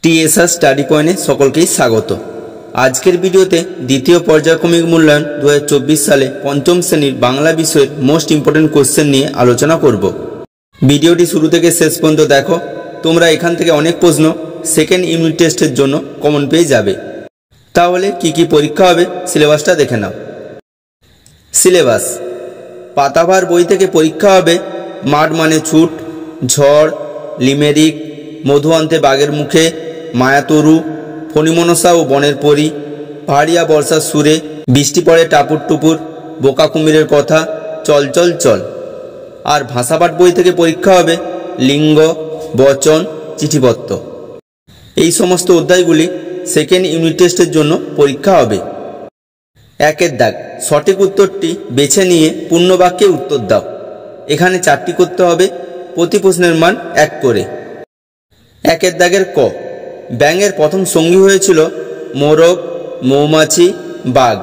TSR study পয়েন্টে সকলকেই স্বাগত। আজকের ভিডিওতে দ্বিতীয় পর্যায়ক্রমিক মূল্যায়ন 2024 সালে পঞ্চম শ্রেণীর বাংলা বিষয়ের মোস্ট ইম্পর্টেন্ট কোশ্চেন নিয়ে আলোচনা করব। ভিডিওটি শুরু থেকে শেষ পর্যন্ত দেখো, তোমরা এখান থেকে অনেক প্রশ্ন সেকেন্ড ইউনিট টেস্টের জন্য কমন পেয়ে যাবে। তাহলে কি কি পরীক্ষা হবে সিলেবাসটা দেখে নাও। সিলেবাস: পাতাভার বই থেকে পরীক্ষা হবে মাঠ মানে ছুট, ঝড়, লিমেরিক, মধু আনতে বাঘের মুখে, মায়াতরু, ফণিমনসা ও বনের পরী, পাহাড়িয়া বর্ষার সুরে, বৃষ্টি পড়ে টাপুর টুপুর, বোকা কুমিরের কথা, চল চল চল। আর ভাষাপাঠ বই থেকে পরীক্ষা হবে লিঙ্গ, বচন, চিঠিপত্র। এই সমস্ত অধ্যায়গুলি সেকেন্ড ইউনিট টেস্টের জন্য পরীক্ষা হবে। একের দাগ, সঠিক উত্তরটি বেছে নিয়ে পূর্ণ বাক্যে উত্তর দাও। এখানে 4টি করতে হবে, প্রতি প্রশ্নের মান 1 করে। একের দাগের ক, ব্যাঙের প্রথম সঙ্গী হয়েছিল মোরগ, মৌমাছি, বাঘ।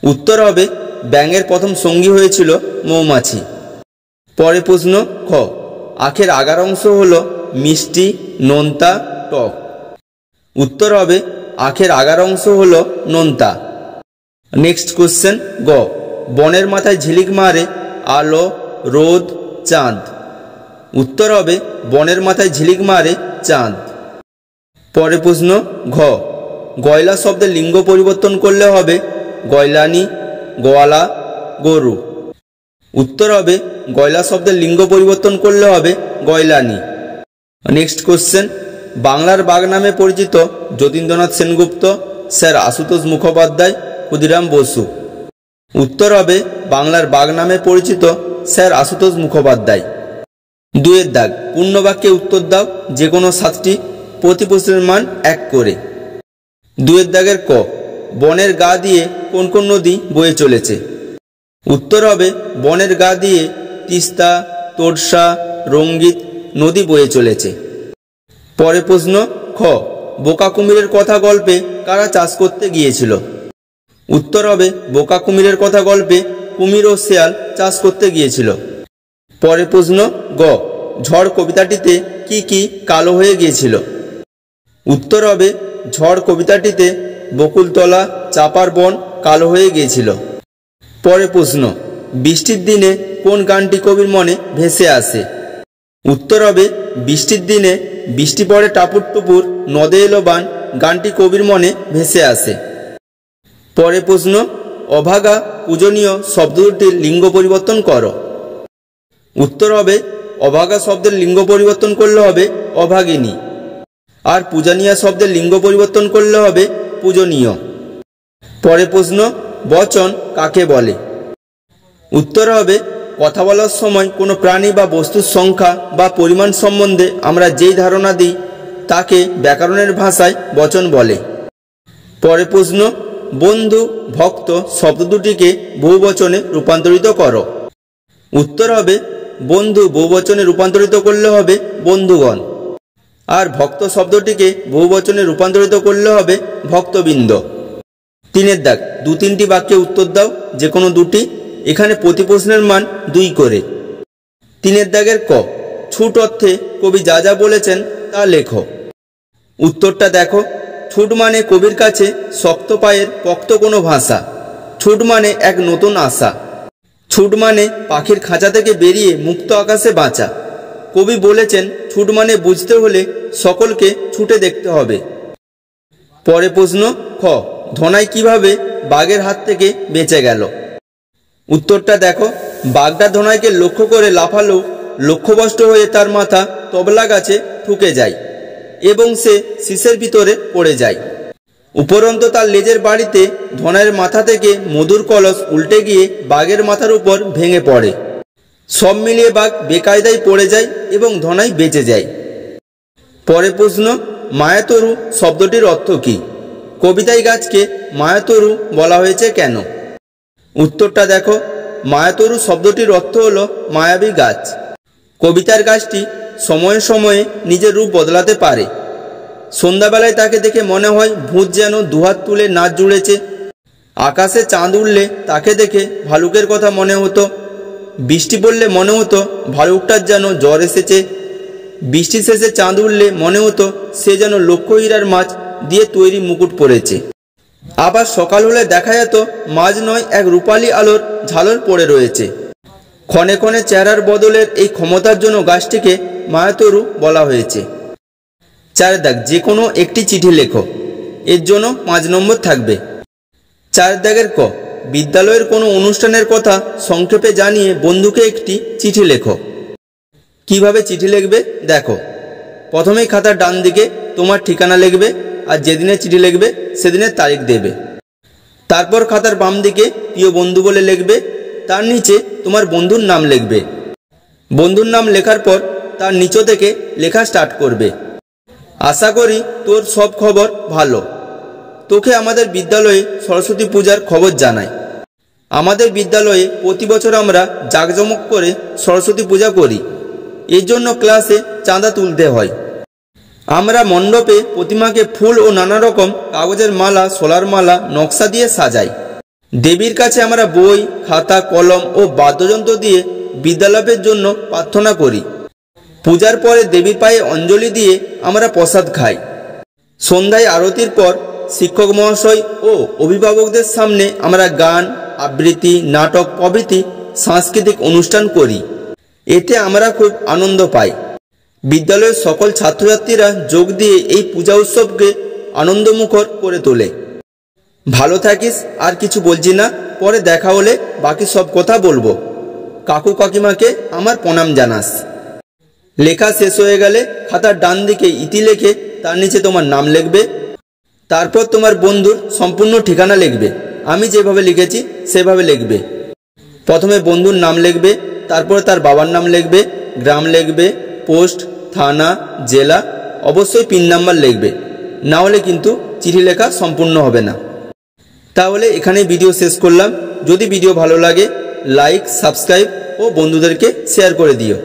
উত্তর হবে ব্যাঙের প্রথম সঙ্গী হয়েছিল মৌমাছি। পরে প্রশ্ন খ, আখের আগার অংশ হলো মিষ্টি, নোনতা, টক। উত্তর হবে আখের আগার অংশ হলো নোনতা। নেক্সট কোশ্চেন গ, বনের মাথায় ঝিলিক মারে আলো, রোদ, চাঁদ। উত্তর হবে বনের মাথায় ঝিলিক মারে চাঁদ। পরে প্রশ্ন ঘ, গয়লা শব্দের লিঙ্গ পরিবর্তন করলে হবে গয়লানি, গোয়ালা, গরু। উত্তর হবে গয়লা শব্দের লিঙ্গ পরিবর্তন করলে হবে গয়লানি। নেক্সট কোশ্চেন, বাংলার বাঘ নামে পরিচিত যতীন্দ্রনাথ সেনগুপ্ত, স্যার আশুতোষ মুখোপাধ্যায়, ক্ষুদিরাম বসু। উত্তর হবে বাংলার বাঘ নামে পরিচিত স্যার আশুতোষ মুখোপাধ্যায়। 2এর দাগ, পূর্ণ বাক্যে উত্তর দাও, যে কোনো 7টি, প্রতি প্রশ্নের মান 1 করে। 2এর দাগের ক, বনের গা দিয়ে কোন কোন নদী বয়ে চলেছে। উত্তর হবে বনের গা দিয়ে তিস্তা, তোরসা, রঙ্গিত নদী বয়ে চলেছে। পরে প্রশ্ন খ, বোকা কুমিরের কথা গল্পে কারা চাষ করতে গিয়েছিল। উত্তর হবে বোকা কুমিরের কথা গল্পে কুমির ও শেয়াল চাষ করতে গিয়েছিল। পরে প্রশ্ন গ, ঝড় কবিতাটিতে কি কি কালো হয়ে গিয়েছিল। উত্তর হবে ঝড় কবিতাটিতে বকুলতলা, চাপার বন কালো হয়ে গিয়েছিল। পরে প্রশ্ন, বৃষ্টির দিনে কোন গানটি কবির মনে ভেসে আসে। উত্তর হবে বৃষ্টির দিনে বৃষ্টি পড়ে টাপুর টুপুর, নদে এলো বান গানটি কবির মনে ভেসে আসে। পরে প্রশ্ন, অভাগা পূজনীয় শব্দ দুটির লিঙ্গ পরিবর্তন করো। উত্তর হবে অভাগা শব্দের লিঙ্গ পরিবর্তন করলে হবে অভাগিনী, আর পূজনীয় শব্দের লিঙ্গ পরিবর্তন করলে হবে পূজনীয়। পরে প্রশ্ন, বচন কাকে বলে। উত্তর হবে কথা বলার সময় কোনো প্রাণী বা বস্তুর সংখ্যা বা পরিমাণ সম্বন্ধে আমরা যেই ধারণা দিই তাকে ব্যাকরণের ভাষায় বচন বলে। পরে প্রশ্ন, বন্ধু, ভক্ত শব্দ দুটিকে বহুবচনে রূপান্তরিত করো। উত্তর হবে বন্ধু বহুবচনে রূপান্তরিত করলে হবে বন্ধুগণ, আর ভক্ত শব্দটিকে বহুবচনে রূপান্তরিত করলে হবে ভক্তবৃন্দ। 3এর দাগ, 2-3টি বাক্যে উত্তর দাও, যে কোনো 2টি। এখানে প্রতি প্রশ্নের মান 2 করে। 3এর দাগের ক, ছুট অর্থে কবি যা যা বলেছেন তা লেখো। উত্তরটা দেখো, ছুট মানে কবির কাছে শক্ত পায়ের পোক্ত কোনো ভাষা। ছুট মানে এক নতুন আশা। ছুট মানে পাখির খাঁচা থেকে বেরিয়ে মুক্ত আকাশে বাঁচা। কবি বলেছেন ছুট মানে বুঝতে হলে সকলকে ছুটে দেখতে হবে। পরে প্রশ্ন খ, ধনাই কিভাবে বাঘের হাত থেকে বেঁচে গেল। উত্তরটা দেখো, বাঘটা ধনাইকে লক্ষ্য করে লাফালো, লক্ষ্যভ্রষ্ট হয়ে তার মাথা তবলা গাছে ঠুকে যায় এবং সে শীষের ভিতরে পড়ে যায়। উপরন্ত তার লেজের বাড়িতে ধনাইয়ের মাথা থেকে মধুর কলস উল্টে গিয়ে বাঘের মাথার উপর ভেঙে পড়ে। সব মিলিয়ে বাঘ বেকায়দায় পড়ে যায় এবং ধনাই বেঁচে যায়। পরে প্রশ্ন, মায়াতরু শব্দটির অর্থ কী। কবিতায় গাছকে মায়াতরু বলা হয়েছে কেন। উত্তরটা দেখো, মায়াতরু শব্দটির অর্থ হলো মায়াবী গাছ। কবিতার গাছটি সময়ে সময়ে নিজের রূপ বদলাতে পারে। সন্ধ্যাবেলায় তাকে দেখে মনে হয় ভূত যেন দুহাত তুলে নাচ জুড়েছে। আকাশে চাঁদ উঠলে তাকে দেখে ভালুকের কথা মনে হতো। বৃষ্টি পড়লে মনে হতো ভালুকটার যেন জ্বর এসেছে। বৃষ্টির শেষে চাঁদ উঠলে মনে হতো সে যেন লক্ষ হীরার মাছ দিয়ে তৈরি মুকুট পরেছে। আবার সকাল হলে দেখা যেত মাছ নয়, এক রূপালী আলোর ঝালর পড়ে রয়েছে। ক্ষণে ক্ষণে চেহারার বদলের এই ক্ষমতার জন্য গাছটিকে মায়াতরু বলা হয়েছে। 4 দাগ, যে কোনো একটি চিঠি লেখো। এর জন্য 5 নম্বর থাকবে। 4 দাগের ক, বিদ্যালয়ের কোনো অনুষ্ঠানের কথা সংক্ষেপে জানিয়ে বন্ধুকে একটি চিঠি লেখো। কিভাবে চিঠি লিখবে দেখো। প্রথমেই খাতার ডান দিকে তোমার ঠিকানা লিখবে আর যেদিনে চিঠি লিখবে সেদিনের তারিখ দেবে। তারপর খাতার বাম দিকে প্রিয় বন্ধু বলে লিখবে, তার নিচে তোমার বন্ধুর নাম লিখবে। বন্ধুর নাম লেখার পর তার নিচ থেকে লেখা স্টার্ট করবে। আশা করি তোর সব খবর ভালো। তোকে আমাদের বিদ্যালয়ে সরস্বতী পূজার খবর জানাই। আমাদের বিদ্যালয়ে প্রতি বছর আমরা জাঁকজমক করে সরস্বতী পূজা করি। এর জন্য ক্লাসে চাঁদা তুলতে হয়। আমরা মণ্ডপে প্রতিমাকে ফুল ও নানা রকম কাগজের মালা, সোলার মালা, নকশা দিয়ে সাজাই। দেবীর কাছে আমরা বই, খাতা, কলম ও বাদ্যযন্ত্র দিয়ে বিদ্যালাভের জন্য প্রার্থনা করি। পূজার পরে দেবীর পায়ে অঞ্জলি দিয়ে আমরা প্রসাদ খাই। সন্ধ্যায় আরতির পর শিক্ষক মহাশয় ও অভিভাবকদের সামনে আমরা গান, আবৃত্তি, নাটক প্রভৃতি সাংস্কৃতিক অনুষ্ঠান করি। এতে আমরা খুব আনন্দ পাই। বিদ্যালয়ের সকল ছাত্রছাত্রীরা যোগ দিয়ে এই পূজা উৎসবকে আনন্দমুখর করে তোলে। ভালো থাকিস, আর কিছু বলছি না, পরে দেখা হলে বাকি সব কথা বলবো। কাকু কাকিমাকে আমার প্রণাম জানাস। লেখা শেষ হয়ে গেলে খাতার ডান দিকে ইতি লিখে তার নিচে তোমার নাম লিখবে। তারপর তোমার বন্ধুর সম্পূর্ণ ঠিকানা লিখবে। আমি যেভাবে লিখেছি সেভাবে লিখবে। প্রথমে বন্ধুর নাম লিখবে, তারপর তার বাবার নাম লিখবে, গ্রাম লিখবে, পোস্ট, থানা, জেলা, অবশ্যই পিন নাম্বার লিখবে, না হলে কিন্তু চিঠি লেখা সম্পূর্ণ হবে না। তাহলে এখানেই ভিডিও শেষ করলাম। যদি ভিডিও ভালো লাগে লাইক, সাবস্ক্রাইব ও বন্ধুদেরকে শেয়ার করে দিও।